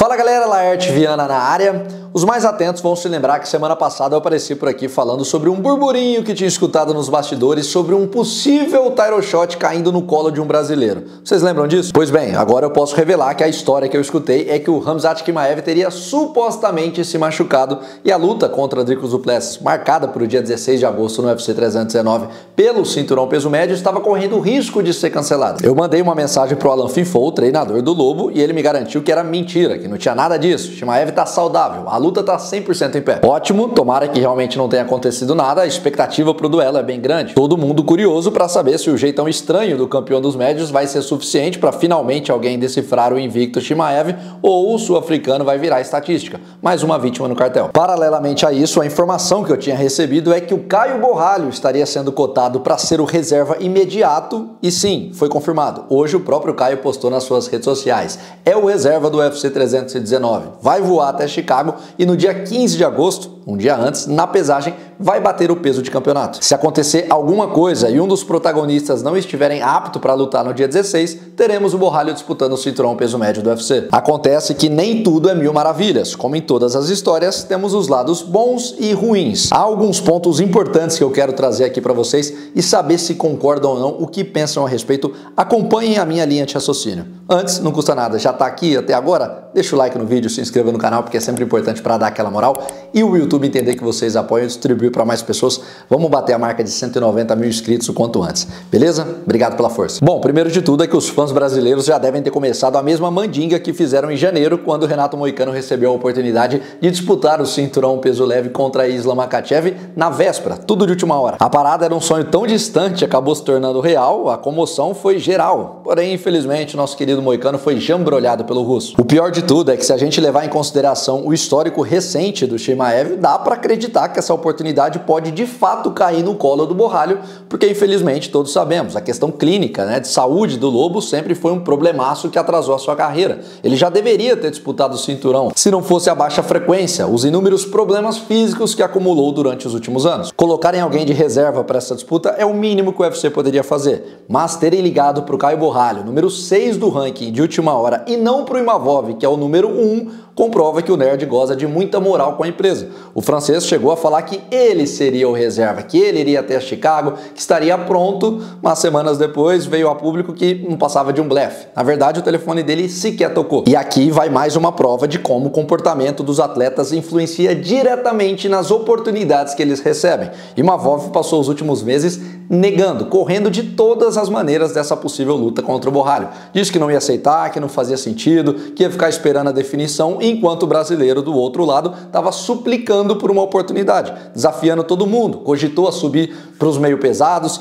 Fala galera, Laerte Viana na área. Os mais atentos vão se lembrar que semana passada eu apareci por aqui falando sobre um burburinho que tinha escutado nos bastidores sobre um possível title shot caindo no colo de um brasileiro. Vocês lembram disso? Pois bem, agora eu posso revelar que a história que eu escutei é que o Khamzat Chimaev teria supostamente se machucado e a luta contra Dricus du Plessis, marcada para o dia 16 de agosto no UFC 319 pelo cinturão peso médio, estava correndo o risco de ser cancelada. Eu mandei uma mensagem pro Alan Finfou, o treinador do Lobo, e ele me garantiu que era mentira, que não tinha nada disso. Chimaev tá saudável, a luta tá 100% em pé. Ótimo, tomara que realmente não tenha acontecido nada, a expectativa pro duelo é bem grande. Todo mundo curioso para saber se o jeitão estranho do campeão dos médios vai ser suficiente para finalmente alguém decifrar o invicto Chimaev ou o sul-africano vai virar estatística. Mais uma vítima no cartel. Paralelamente a isso, a informação que eu tinha recebido é que o Caio Borralho estaria sendo cotado para ser o reserva imediato e sim, foi confirmado. Hoje o próprio Caio postou nas suas redes sociais. É o reserva do UFC 319. Vai voar até Chicago e no dia 15 de agosto, um dia antes, na pesagem, vai bater o peso de campeonato. Se acontecer alguma coisa e um dos protagonistas não estiverem apto para lutar no dia 16, teremos o Borralho disputando o cinturão peso médio do UFC. Acontece que nem tudo é mil maravilhas. Como em todas as histórias, temos os lados bons e ruins. Há alguns pontos importantes que eu quero trazer aqui para vocês e saber se concordam ou não, o que pensam a respeito. Acompanhem a minha linha de raciocínio. Antes, não custa nada, já tá aqui até agora? Deixa o like no vídeo, se inscreva no canal, porque é sempre importante para dar aquela moral e o YouTube entender que vocês apoiam e distribuir para mais pessoas. Vamos bater a marca de 190 mil inscritos o quanto antes, beleza? Obrigado pela força. Bom, primeiro de tudo é que os fãs brasileiros já devem ter começado a mesma mandinga que fizeram em janeiro, quando o Renato Moicano recebeu a oportunidade de disputar o cinturão peso leve contra a Islam Makhachev na véspera, tudo de última hora. A parada era um sonho tão distante, acabou se tornando real, a comoção foi geral. Porém, infelizmente, nosso querido Moicano foi jambrolhado pelo russo. O pior de tudo é que se a gente levar em consideração o histórico recente do Chimaev, dá para acreditar que essa oportunidade pode de fato cair no colo do Borralho, porque infelizmente todos sabemos, a questão clínica, de saúde do Lobo sempre foi um problemaço que atrasou a sua carreira. Ele já deveria ter disputado o cinturão, se não fosse a baixa frequência, os inúmeros problemas físicos que acumulou durante os últimos anos. Colocarem alguém de reserva para essa disputa é o mínimo que o UFC poderia fazer, mas terem ligado para o Caio Borralho, número 6 do ranking de última hora, e não para o Imavov, que é o número 1, comprova que o nerd goza de muita moral com a empresa. O francês chegou a falar que ele seria o reserva, que ele iria até Chicago, que estaria pronto, mas semanas depois veio a público que não passava de um blefe. Na verdade, o telefone dele sequer tocou. E aqui vai mais uma prova de como o comportamento dos atletas influencia diretamente nas oportunidades que eles recebem. Imavov passou os últimos meses negando, correndo de todas as maneiras dessa possível luta contra o Borralho. Disse que não ia aceitar, que não fazia sentido, que ia ficar esperando a definição, enquanto o brasileiro do outro lado estava suplicando por uma oportunidade, desafiando todo mundo, cogitou a subir para os meio pesados,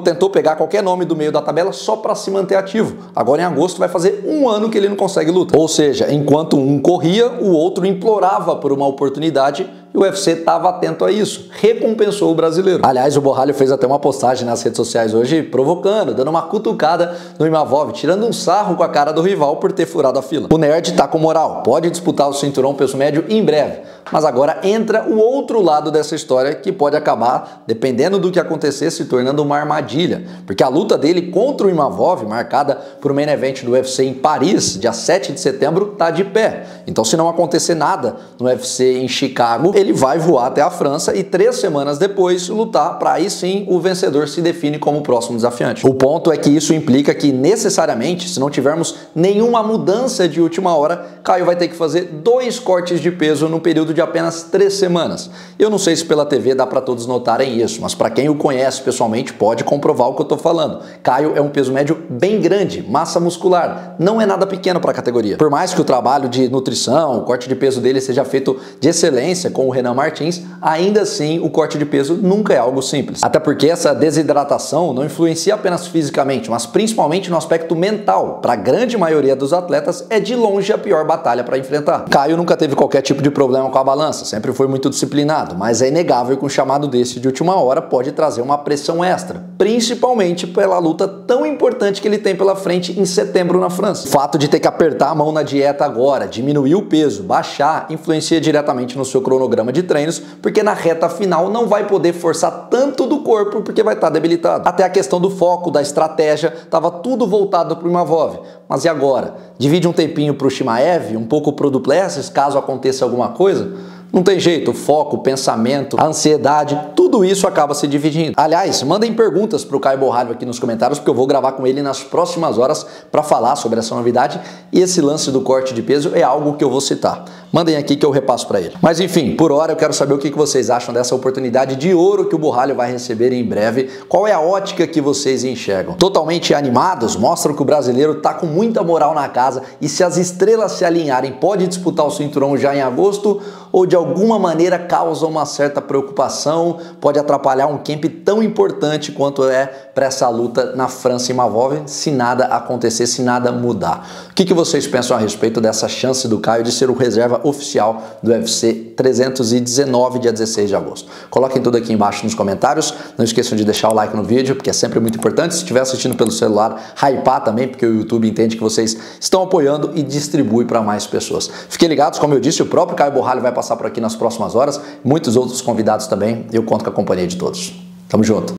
tentou pegar qualquer nome do meio da tabela só para se manter ativo. Agora em agosto vai fazer um ano que ele não consegue luta. Ou seja, enquanto um corria, o outro implorava por uma oportunidade e o UFC estava atento a isso, recompensou o brasileiro. Aliás, o Borralho fez até uma postagem nas redes sociais hoje, provocando, dando uma cutucada no Imavov, tirando um sarro com a cara do rival por ter furado a fila. O nerd tá com moral, pode disputar o cinturão peso médio em breve, mas agora entra o outro lado dessa história que pode acabar, dependendo do que acontecer, se tornando uma armadilha, porque a luta dele contra o Imavov, marcada por um main event do UFC em Paris, dia 7 de setembro, tá de pé. Então, se não acontecer nada no UFC em Chicago, ele vai voar até a França e 3 semanas depois lutar para aí sim o vencedor se define como o próximo desafiante. O ponto é que isso implica que necessariamente, se não tivermos nenhuma mudança de última hora, Caio vai ter que fazer 2 cortes de peso no período de apenas 3 semanas. Eu não sei se pela TV dá para todos notarem isso, mas para quem o conhece pessoalmente pode comprovar o que eu estou falando. Caio é um peso médio bem grande, massa muscular, não é nada pequeno para a categoria. Por mais que o trabalho de nutrição, o corte de peso dele seja feito de excelência com o Renan Martins, ainda assim o corte de peso nunca é algo simples. Até porque essa desidratação não influencia apenas fisicamente, mas principalmente no aspecto mental. Para a grande maioria dos atletas é de longe a pior batalha para enfrentar. Caio nunca teve qualquer tipo de problema com a balança, sempre foi muito disciplinado, mas é inegável que um chamado desse de última hora pode trazer uma pressão extra, principalmente pela luta tão importante que ele tem pela frente em setembro na França. O fato de ter que apertar a mão na dieta agora, diminuir o peso, baixar, influencia diretamente no seu cronograma programa de treinos, porque na reta final não vai poder forçar tanto do corpo porque vai estar debilitado. Até a questão do foco, da estratégia, estava tudo voltado para o Imavov. Mas e agora? Divide um tempinho para o Chimaev, um pouco para o Duplessis, caso aconteça alguma coisa? Não tem jeito, o foco, o pensamento, a ansiedade, tudo isso acaba se dividindo. Aliás, mandem perguntas para o Caio Borralho aqui nos comentários, porque eu vou gravar com ele nas próximas horas para falar sobre essa novidade, e esse lance do corte de peso é algo que eu vou citar. Mandem aqui que eu repasso para ele. Mas enfim, por hora eu quero saber o que vocês acham dessa oportunidade de ouro que o Borralho vai receber em breve. Qual é a ótica que vocês enxergam? Totalmente animados, mostram que o brasileiro tá com muita moral na casa e se as estrelas se alinharem, pode disputar o cinturão já em agosto, ou de alguma maneira causa uma certa preocupação, pode atrapalhar um camp tão importante quanto é para essa luta na França Imavov, se nada acontecer, se nada mudar. O que vocês pensam a respeito dessa chance do Caio de ser o reserva oficial do UFC 319, dia 16 de agosto? Coloquem tudo aqui embaixo nos comentários, não esqueçam de deixar o like no vídeo, porque é sempre muito importante. Se estiver assistindo pelo celular, hypar também, porque o YouTube entende que vocês estão apoiando e distribui para mais pessoas. Fiquem ligados, como eu disse, o próprio Caio Borralho vai passar por aqui nas próximas horas, muitos outros convidados também, eu conto com a companhia de todos. Tamo junto!